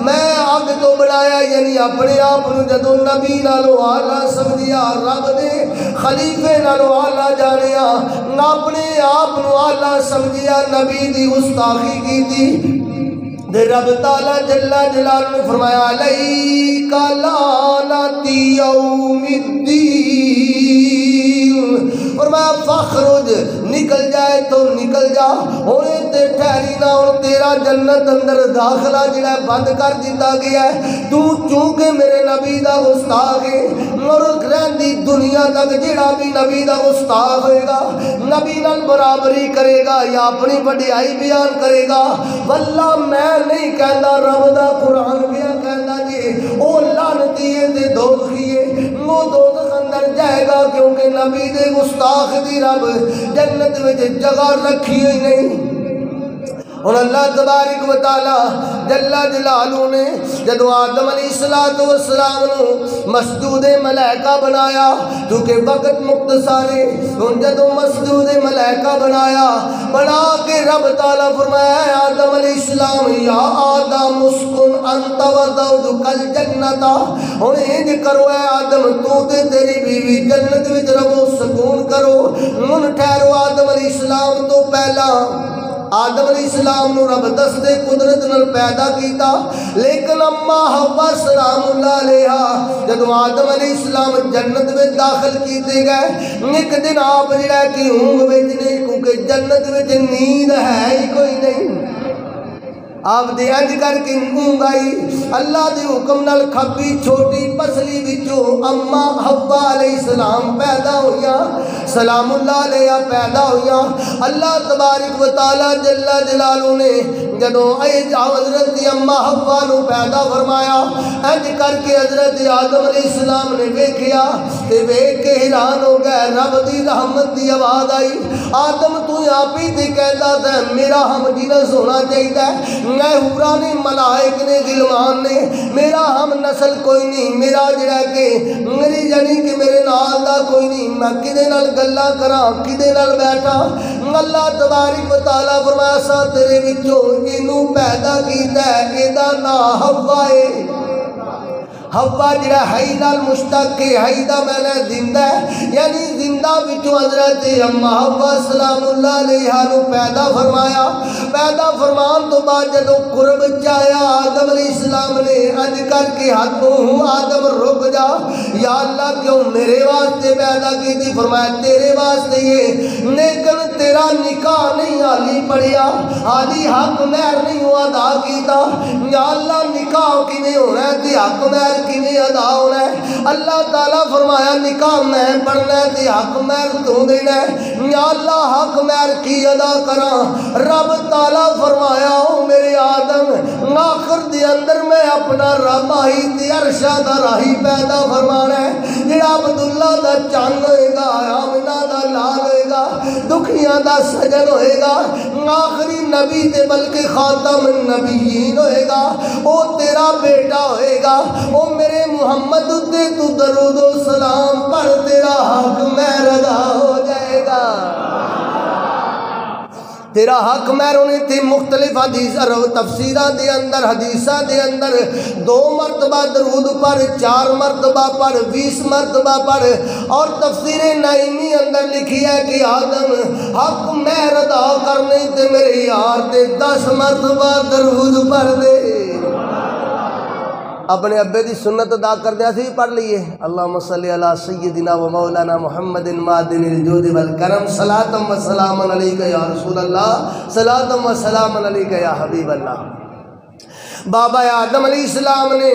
A: میں اگ تو بنایا. یعنی اپنے آپ نوں جدوں نبی نالوں اعلیٰ سمجھیا, رب دے خلیفے نالوں اعلیٰ جانیا, اپنے آپ نوں اعلیٰ سمجھیا, نبی دی گستاخی کیتی. دے رب تعالیٰ جل جلالہ نے فرمایا علیک لعنتی یوم الدین. فرمایا فخرج, نکل جائے تو نکل جا, ہونے تے ٹھہری نہ, ہوں تیرا جنت اندر داخلہ جڑا بند کر دیتا گیا ہے. تو چونکہ میرے نبی دا گستاخ ہے, اور رہندی دنیا تک جڑا بھی نبی دا گستاخ ہوئے گا, نبی نال برابری کرے گا یا اپنی وڈیائی بیان کرے گا, واللہ میں نہیں کہندا, رب دا قرآن پیا کہندا جی او لعنتی ہے تے دوزخی ہے, وہ دوزخ اندر جائے گا کیونکہ نبی دے گستاخ دی رب جنت وچ جگہ رکھی ہوئی نہیں. اور اللہ تبارک و تعالی جل جلالہ نے جدو آدم علیہ السلام نو مسجود ملائکہ بنایا, کیونکہ وقت مختصر ہے, جدو مسجود ملائکہ بنا کے رب تعالیٰ فرمایا آدم علیہ السلام یا آدم اسکن انت و زوجک الجنت, ہن انج کرو اے آدم تو تے تیری بیوی جنت وچ رہو, سکون کرو. ہن ٹھہرو, آدم علیہ السلام تو پہلا آدم علیہ السلام نو رب دستے قدرت نال پیدا کیتا, لیکن اما حوا سلام اللہ علیہا جدو آدم علیہ السلام جنت میں داخل کیتے گئے, ایک دن آپ جڑا کہ اونگ وچ نہیں, کیونکہ جنت وچ نیند ہے ہی کوئی نہیں, آپ دے انج کر کے اونگ آئی. اللہ دے حکم نال کھبی چھوٹی پسلی وچوں اما حوا علیہ السلام پیدا ہویا, سلام اللہ علیہ پیدا ہویا. اللہ تبارک و تعالی جل جلالہ نے جدوں حضرت اما حوا نو پیدا فرمایا, انج کر کے حضرت آدم علیہ السلام نے ویکھیا تے ویکھ کے حیران ہو گئے. رب دی رحمت دی آواز آئی, آدم تو آپ ہی تے کہتا تھا میرا ہم جنس ہونا چاہیے, میں حورا نے, ملائک نے, غلمان نے, میرا ہم نسل کوئی نہیں, میرا جڑا کہ میری جانی کہ میرے نال دا کوئی نہیں, میں کدے نال گلاں کراں, کدے نال بیٹھا. اللہ تبارک و تعالیٰ فرمایا سا تیرے وچوں اینوں پیدا کیتا ہے, ایدا نام حوا ہے. حوا جڑا حی نال مشتق ہے, حی دا معنی زندہ ہے, یعنی زندہ وچوں حضرت اما حوا سلام اللہ علیہا نو پیدا فرمایا. پیدا فرمان تو بعد جدو قرب چایا آدم علیہ السلام نے انج کر کے ہاتھوں آدم رک جا, یا اللہ کیوں میرے واسطے پیدا کی تھی؟ فرمایا تیرے واسطے یہ, لیکن تیرا نکاح نہیں حالی پڑھیا، حالی حق مہر نہیں ادا کیتا، یا اللہ نکاح کیویں ہونا ہے تے حق مہر کیویں ادا ہونا ہے؟ اللہ تعالیٰ فرمایا نکاح میں پڑھنا ہے تے حق مہر تو دینا ہے، یا اللہ حق مہر کی ادا کراں؟ رب تعالیٰ فرمایا او میرے آدم آخر دے اندر میں اپنا رب آئی تے عرشہ دا راہی پیدا فرمانا ہے، جڑا عبداللہ دا چند ہوئے گا، آمنہ دا لال ہوئے گا، دکھیاں دا سجن ہوئے گا، آخری نبی تے بلکہ خاتم النبیین ہوئے گا، او تیرا بیٹا ہوئے گا، او میرے محمد تے تو درود و سلام پر تیرا حق مہر ادا ہو جائے گا۔ تیرا حق مہر ہونے تھی مختلف حدیث تفسیرہ دے اندر، حدیثہ دے اندر 2 مرتبہ درود پر، 4 مرتبہ پر، 20 مرتبہ پر، اور تفسیر نعیمی اندر لکھی ہے کہ آدم حق مہر ادا کرنے تے میرے یار تے 10 مرتبہ درود پر دے۔ اپنے ابے دی سنت ادا کر دیا سی پڑھ لیے، اللہم صلی علی سیدنا و مولانا محمد معدن الجود والکرم، صلاۃ و سلام علیکہ یا رسول اللہ، صلاۃ و سلام علیکہ یا حبیب اللہ۔ بابا آدم علیہ السلام نے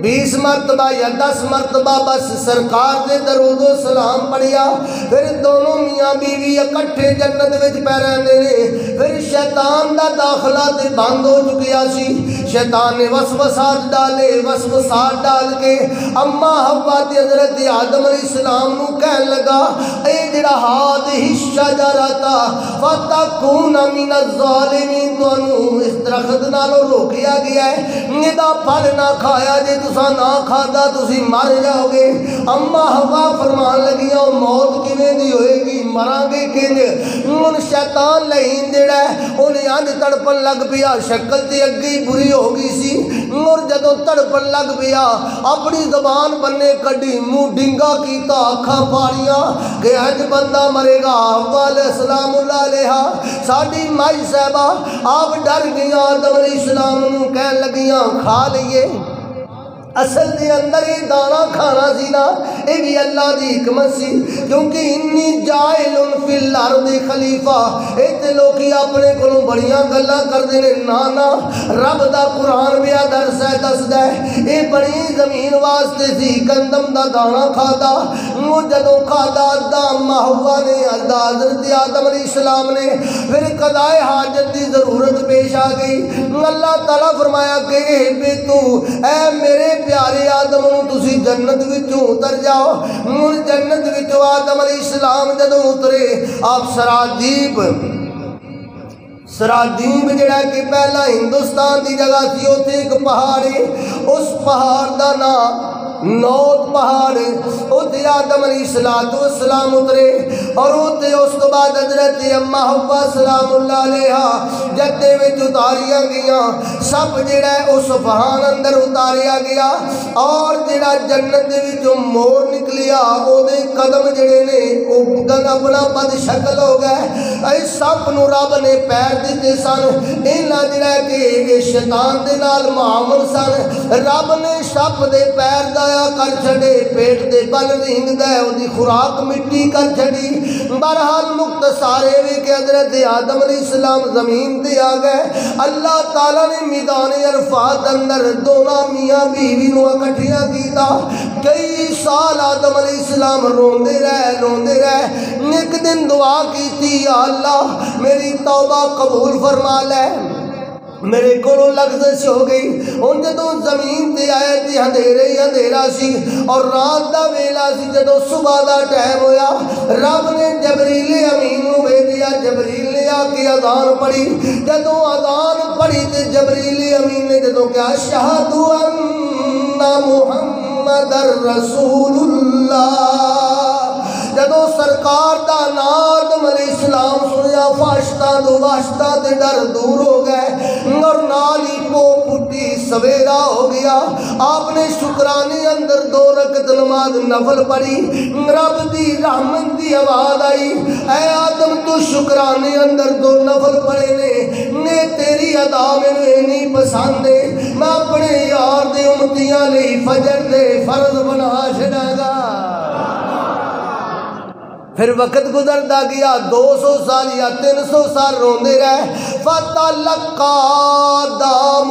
A: 20 مرتبہ یا 10 مرتبہ بس سرکار دے درود و سلام پڑھیا، پھر دونوں میاں بیوی اکٹھے جنت وچ پہ رہندے نے، پھر شیطان دا داخلہ تے بند ہو چکیا سی، شیطان نے وسوسات ڈالے، وسوسات ڈال کے اما حوا تے حضرت آدم علیہ السلام نو کہن لگا اے جڑا ہادہ الشجرۃ فتکون من الظالمین، تانوں اس درخت نالوں روکیا گیا ہے، ادا پھل نہ کھایا، جے تساں نہ کھادا تسی مر جاؤ گے۔ اما حوا فرمان لگیاں موت کیویں دی ہوئے گی، مراں گے کنج؟ ہن شیطان لعین جڑا ہے انہیں انج تڑپن لگ پیا، شکل تے اگے ہی بری ہو گئی سی، اور جدوں تڑپن لگ پیا اپنی زبان بننے کڈی، منہ ڈنگا کیتا، اکھاں پاڑیاں کہ انج بندہ مرے گا۔ حوا علیہ السلام اللہ علیہا ساڈی مائی صاحبہ آپ ڈر گئیاں، آدم علیہ السلام نو کہن لگیاں کھا لئیے۔ اصل دے اندر یہ دانا کھانا سی نا، یہ بھی اللہ دی حکمت سی، کیونکہ انی جائل فی الارض خلیفہ، ایتے لوگی اپنے کلوں بڑیاں گلاں کردے نے، نانا رب دا قرآن بیا درس ہے دسدا ہے، اے بڑی زمین واسطے سی، گندم دا دانا کھادا، وہ جدوں کھادا ادا اما حوا نے، ادا حضرت آدم علیہ السلام نے، پھر قضائے حاجت دی ضرورت پیش آ گئی، اللہ تعالیٰ فرمایا کہ اے بے تو اے میرے پیارے آدم نو تسی جنت وچوں اتر جاؤ۔ ہن جنت وچوں آدم علیہ السلام جدوں اترے، آپ سرادیب جڑا کہ پہلا ہندوستان دی جگہ سی، اوتھے ایک پہاڑ ہے، اس پہاڑ دا نام نوت پہاڑ، اتھے آدم علیہ السلام اترے، اور اتھے اس تو بعد حضرت اما حوا سلام اللہ علیہا جدے وچ اتاریاں گیاں، سب جڑا ہے اس فہان اندر اتاریا گیا، اور جڑا جنت دے وچوں مور نکلیا او دے قدم جڑے نے او اپنا بد شکل ہو گئے، اے سب نو رب نے پیر دیتے سن، انہاں جڑا کہ شیطان دے نال معامل سن، رب نے سب دے پیر دا کر چھڑے، پیٹ دے بل رینگ دے او دی خوراک مٹی کر چھڑی۔ بہرحال مختصارے وی کہ حضرت آدم علیہ السلام زمین تے آ گئے، اللہ تعالیٰ نے میدان عرفات اندر دونوں میاں بیوی نو اکٹھیاں کیتا، کئی سال آدم علیہ السلام روندے رہے، ایک دن دعا کیتی یا اللہ میری توبہ قبول فرما لے، میرے کو لغزش ہو گئی۔ ان جدوں زمین تے آئے تھی اندھیرے ہی اندھیرا سی، اور رات دا ویلا سی، جدوں صبح دا ٹائم ہویا رب نے جبریل امین نو بھیجیا، جبریل نے آ کے اذان پڑھی، جدوں اذان پڑھی تے جبریل امین نے جدوں کہا اشہد ان محمد رسول اللہ، جدوں سرکار دا نام آدم علیہ السلام سنیا، فاشتہ دو واشتہ تے ڈر دور ہو گئے، اور نالی پو پھٹی سویرا ہو گیا۔ آپ نے شکرانے اندر 2 رکعت نماز نفل پڑھی، رب دی رحمت دی آواز آئی، اے آدم تو شکرانے اندر 2 نفل پڑھے نے تیری ادا میں نہیں پسند ہے، میں اپنے یار دے امتیاں لئی فجر دے فرض بنا چھڑا گا۔ پھر وقت گزرتا گیا 200 سال یا 300 سال روندے رہے فتلقى آدم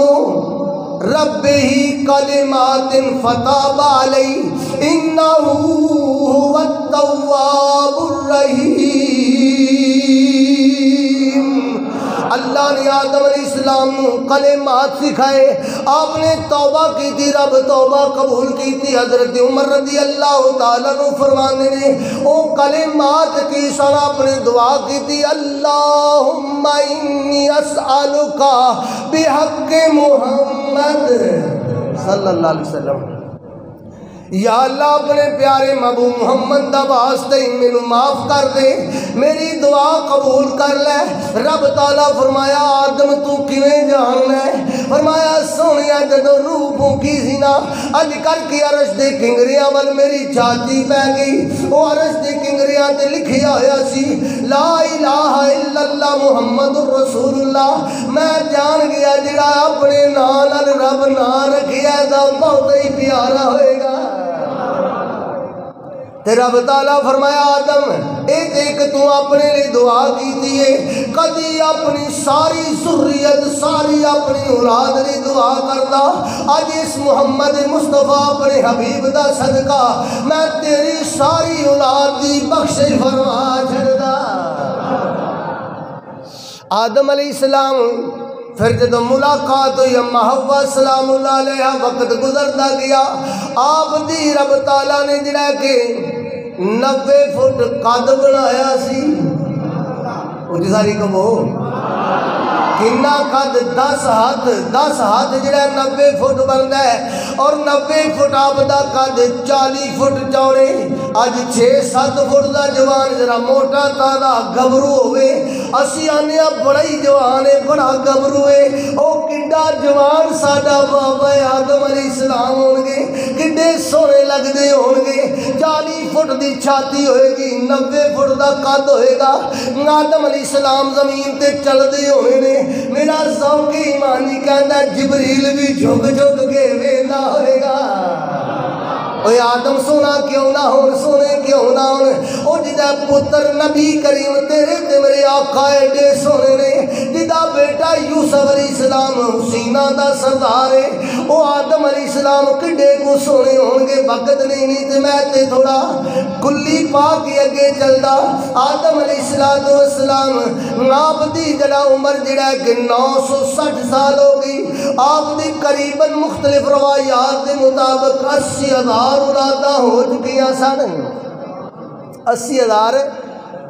A: ربه کلمات فتاب علیہ انہ هو التواب الرحیم۔ اللہ نے آدم علیہ السلام کو کلمات سکھائے، آپ نے توبہ کی تھی، رب توبہ قبول کی تھی۔ حضرت عمر رضی اللہ تعالیٰ عنہ فرمانے نے او کلمات کی سن آپ نے دعا کی تھی، اللہم انی اسألک بحق محمد صلی اللہ علیہ وسلم، یا اللہ اپنے پیارے محبوب محمد دا واسطے مینوں معاف کر دے، میری دعا قبول کر لے۔ رب تعالیٰ فرمایا آدم تو کیویں جان ہے؟ فرمایا سونیا جدوں روح پھونکی سی نا اج کر کے عرش دے کنگریاں ول میری چھاتی پہ گئی، وہ عرش دے کنگریاں تے لکھیا ہویا سی لا الہ الا اللہ محمد رسول اللہ۔ میں جان گیا جڑا اپنے نام نال رب نام رکھیا دا بہت ہی پیارا ہوئے گا۔ رب تعالیٰ فرمایا آدم ایک ایک تو اپنے لیے دعا کی ہے، کدی اپنی ساری ذریت ساری اپنی اولاد لیے دعا کرتا، اج اس محمد مصطفیٰ اپنے حبیب دا صدقہ میں تیری ساری اولاد دی بخشش فرما چھڑدا۔ آدم علیہ السلام پھر جب ملاقات ہوئی اما حوا سلام اللہ علیہ، وقت گزرتا گیا، آپ دی رب تعالیٰ نے جڑا کہ 90 فٹ قد بنایا سی، اچھی ساری کمو کنا قد 10 ہاتھ جڑا 90 فٹ بنتا ہے، اور 90 فٹ آپ دا قد 40 فٹ چوڑے۔ اج 6-7 فٹ دا جوان ذرا موٹا تازہ گبرو ہوئے، اسی آنے بڑا ہی جوان ہے، بڑا گبرو ہے، او کڈا جوان ساڈا بابا آدم علیہ السلام ہون گے، کڈے سونے لگدے ہون گے۔ 40 فٹ دی چھاتی ہوئے گی، 90 فٹ دا قد ہوئے گا، آدم علیہ السلام زمین تے چل دے ہوئے نے۔ میرا ذوق ایمانی کہندا جبریل بھی جھک جھک کے ویندا ہوئے گا، اوے آدم سونا کیوں نہ ہون، سونے کیوں نہ ہون، او جدا پتر نبی کریم تیرے تے میرے آقا ایڈے سونے نے، جدا بیٹا یوسف علیہ السلام حسینہ دا سردار ہے، او آدم علیہ السلام کڈے کو سونے ہون گے۔ وقت نہیں تے میں تے تھوڑا کلی پا کے اگے چلدا۔ آدم علیہ السلام آپ دی جڑا عمر جڑا کہ 960 سال ہو گئی، آپ دی قریباً مختلف روایات کے مطابق 80,000 اولاداں ہو چکیاں سن۔ 80,000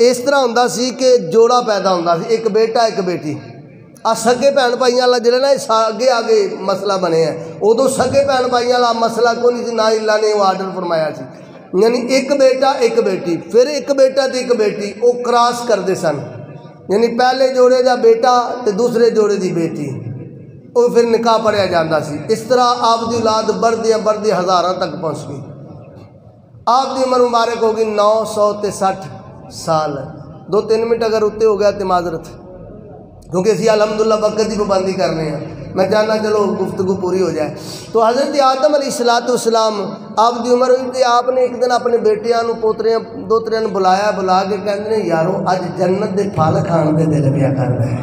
A: اس طرح ہوندا سی کہ جوڑا پیدا ہوندا سی، ایک بیٹا ایک بیٹی۔ سگے بھن بھائیاں والا جڑا نا آگے آگے مسئلہ بنے ہیں، ادو سگے بھن بھائیاں والا مسئلہ کوئی نہیں سی، نہ اللہ نے وہ آرڈر فرمایا سی، یعنی ایک بیٹا ایک بیٹی، پھر ایک بیٹا تے ایک بیٹی، وہ کراس کرتے سن، یعنی پہلے جوڑے دا بیٹا تے دوسرے جوڑے دی بیٹی، وہ پھر نکاح پڑھیا جاتا سی۔ اس طرح آپ دی اولاد بردے ہزاراں تک پہنچ گئی۔ آپ دی عمر مبارک ہوگی 960 سال۔ 2-3 منٹ اگر اتنے ہو گیا تو معذرت، کیونکہ اسی الحمدللہ وقت کی پابندی کرنے ہیں، میں چاہنا چلو گفتگو پوری ہو جائے۔ تو حضرت آدم علیہ السلام آپ دی عمر ہوئی تھی، آپ نے ایک دن اپنے بیٹیاں پوتریاں دوتریاں بلایا، بلا کے کہتے ہیں یارو اج جنت دے پھل کھان دے دل پیا کردا ہے،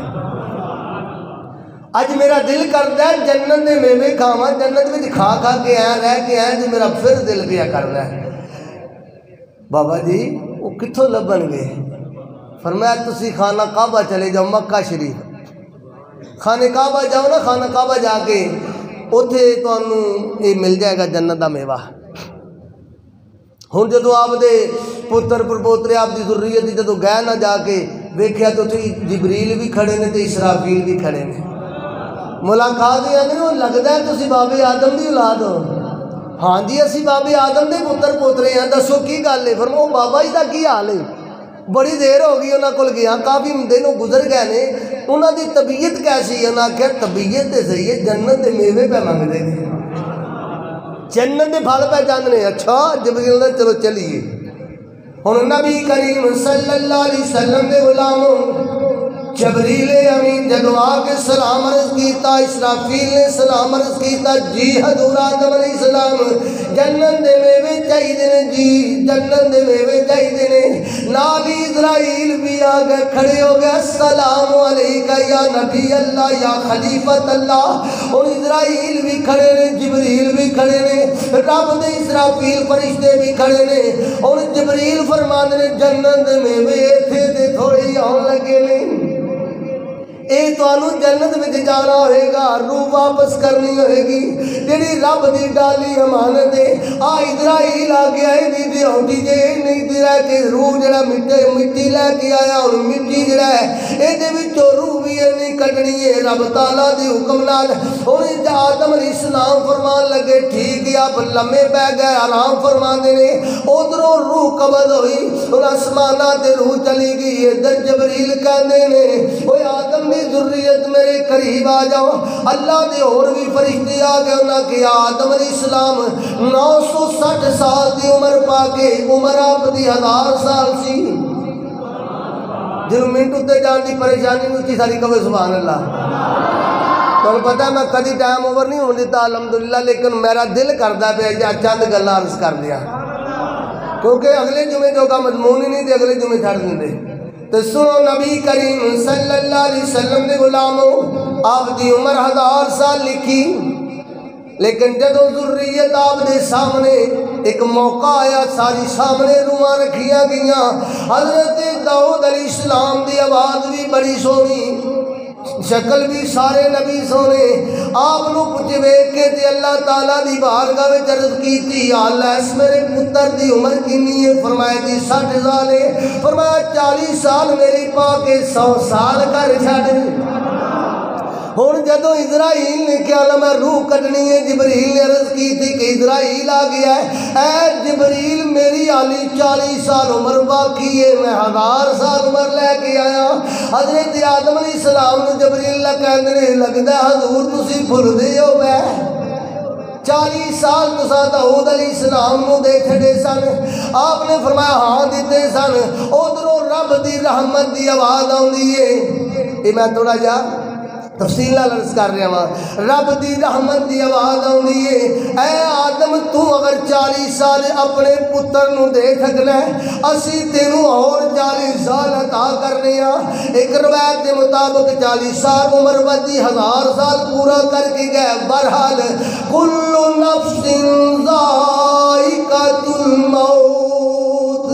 A: اج میرا دل کردا ہے جنت دے میوے کھاواں، جنت وچ کھا کھا کے رہ کے جو میرا پھر دل پیا کردا ہے۔ بابا جی وہ کتھوں لبن گئے؟ فرمایا تسی خانہ کعبہ چلے جاؤ، مکہ شریف خانہ کعبہ جاؤ نا، خانہ کعبہ جا کے اتنے تمہیں یہ مل جائے گا جنت دا میوہ۔ ہوں جدو آپ دے پتر پرپوترے آپ دی ذریت جدو گئے نہ جا کے ویکھیا تو جبریل بھی کھڑے نے تے اسرافیل بھی کھڑے نے، ملاقات ہی آدھے وہ لگتا ہے تسی بابے آدم دی اولاد ہو؟ ہاں جی اسی بابے آدم دے پتر پوترے ہیں، دسو کی گل ہے؟ فرماؤ بابا جی دا کی حال ہے؟ بڑی دیر ہو گئی انہوں کول گیا، کافی دنوں گزر گئے نے، انہوں دی طبیعت کیسی ہے؟ انہوں نے کہا طبیعت تے صحیح ہے، جنت دے میوے پہ منگتے ہیں، جنت دے پھل پہ جاندے ہیں۔ اچھا جبریل نے چلو چلیے۔ ہن نبی کریم صلی اللہ علیہ وسلم دے غلاموں جبریل امین جدو آ کے سلام عرض کیتا، اسرافیل نے سلام عرض کیتا، جی حضور آدم علیہ السلام جنت دے میوے چاہیے نے، جی جنت دے میوے چاہیے نے۔ نال اسرائیل بھی آ گئے، کھڑے ہو گئے، السلام علیکہ یا نبی اللہ یا خلیفۃ اللہ۔ اور اسرائیل بھی کھڑے نے، جبریل بھی کھڑے نے، رب دے اسرافیل فرشتے بھی کھڑے نے۔ اور جبریل فرماندے نے جنت دے میوے ایتھے تے تھوڑے آن لگے نے، اے توانو جنت میں جانا ہوئے گا، روح واپس کرنی ہوئے گی، جیڑی رب دی ڈالی امانت ہے۔ اسرائیل آ گیا ہے دی دیوٹی جے نہیں دی رہا کہ روح جڑا مٹی لے کے آیا، اور مٹی جڑا ہے اے دے وچوں روح بھی نہیں کڈنی ہے رب تعالیٰ دی حکم نال۔ اور آدم علیہ السلام فرمان لگے ٹھیک ہے، آپ لمے پہ گئے آرام فرما دینے، ادھروں روح قبض ہوئی اور آسمانہ تے روح چلی گئی۔ ادھر جبریل کہندے نے اوے آدم ذریت میرے قریب آ جاؤ۔ اللہ دے اور بھی فرشتے آ گئے، انہاں کہ آدم علیہ السلام 960 سال دی عمر پا کے، عمر آپ دی 1000 سال سی۔ جنہوں منٹ اتے جان دی پریشانی میں اچھی ساری کبھی سبحان اللہ۔ تو پتہ ہے میں کدی ٹائم اوور نہیں ہون دیتا الحمدللہ، لیکن میرا دل کردا پیا چند گلاں عرض کر دیا، کیونکہ اگلے جمعے جو کا مضمون ہی نہیں دے، اگلے جمعے چھڑ دیں۔ تو سنو نبی کریم صلی اللہ علیہ وسلم دے غلاموں، آپ دی عمر 1000 سال لکھی، لیکن جدو ذریت آپ دے سامنے ایک موقع آیا، ساری سامنے روحاں رکھیاں گئیاں۔ حضرت داؤد علیہ السلام دی آواز بھی بڑی سونی، شکل بھی سارے نبی سونے، آپ نو پوچھ ویکھ کے تے اللہ تعالیٰ دی بارگاہ وچ عرض کیتی، یا اللہ اس میرے پتر دی عمر کتنی ہے؟ فرمایا جی 60 سال ہے۔ فرمایا 40 سال میری پا کے 100 سال کر چھڑ۔ ہن جدو اسرائیل نے کیا میں روح کڈنی ہے، جبریل نے عرض کی تھی کہ اسرائیل آ گیا ہے، اے جبریل میری علی 40 سال عمر باقی ہے، میں 1000 سال عمر لے کے آیا۔ حضرت آدم علیہ السلام نے جبریل اللہ کہنے لگتا ہے حضور تسی بھول دے ہو بے 40 سال تساں داؤد علیہ السلام نو دے چھڑے سن۔ آپ نے فرمایا ہاں دیتے سن۔ ادھروں رب دی رحمت دی آواز آندی ہے، یہ میں تھوڑا جا تفصیل عرض کر رہا ہوں۔ رب دی رحمت دی آواز آندی ہے، اے آدم تو اگر 40 سال اپنے پتر نو دے سکنا ہے، اسی تینوں اور 40 سال عطا کرنے ہیں۔ ایک روایت کے مطابق 40 سال عمر ودی 1000 سال پورا کر کے گئے۔ بہرحال کل نفس ذائقۃ الموت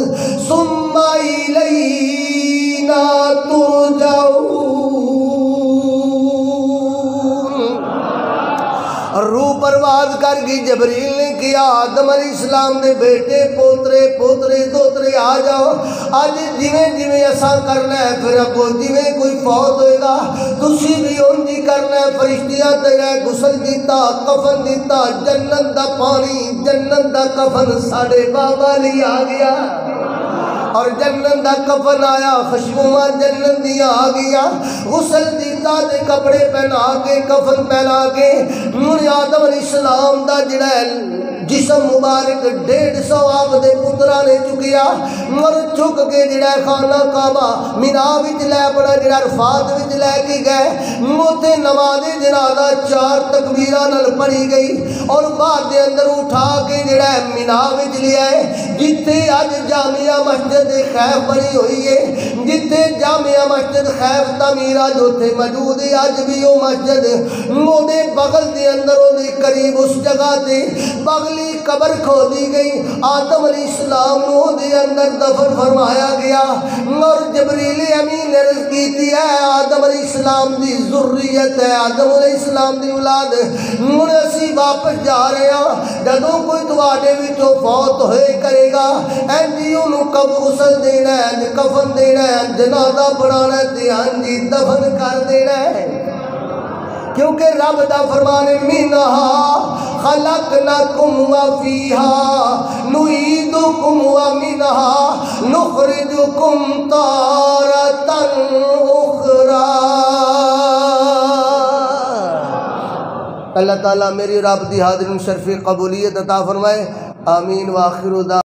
A: ثم الینا ترجعون۔ روح پرواز کر گئی، جبریل نے کیا آدم علیہ السلام دے بیٹے پوترے پوترے دوترے آ جاؤ، آج جویں جویں اساں کرنا ہے، پھر اگوں جویں کوئی فوت ہوئے گا تسی بھی انجی کرنا ہے۔ فرشتیاں تے غسل دیتا، کفن دیتا، جنت دا پانی جنت دا کفن ساڈے بابا لئی آ گیا، اور جنت دا کفن آیا، خوشبواں جنت دیا آ گیا، غسل دیتا تے کپڑے پہنا کے کفن پہنا کے آدم علیہ السلام دا جڑا جسم مبارک 150 آپ دے پترا نے چکیا، مر چک کے جڑا خانہ کعبہ مینا وچ لے بڑا جڑا عرفات وچ لے کے گئے، اوتھے نماز جنازہ 4 تکبیراں نال پڑھی گئی، اور بعد دے اندر اٹھا کے جڑا مینا وچ لے آئے، جتھے اج جامعہ مسجد خیف بنی ہوئی ہے، جتھے جامعہ مسجد خیف تعمیر اج اوتھے موجود ہے، اج بھی وہ مسجد دے بغل دے اندر دے قریب اس جگہ تے بغلی قبر کھودی گئی، آدم علیہ السلام نو دے اندر دفن فرمایا گیا، اور جبریل امین نے عرض کیتی ہے آدم علیہ السلام دی ذریت ہے، آدم علیہ السلام دی اولاد، ہن اسی واپس جا رہے ہیں، جدوں کوئی تواڈے وچوں فوت ہوئے کرے گا اینجی اونوں کب غسل دینا ہے، کفن دینا ہے، جنازہ پڑھانا ہے تے ہنجی دفن کر دینا ہے، کیونکہ رب دا فرمان منہا خلقناکم وفیہا نعیدکم ومنہا نخرجکم تارۃ اخری۔ اللہ تعالیٰ میری رب دی حاضرین شرفی قبولیت عطا فرمائے، آمین۔ وآخر دعوانا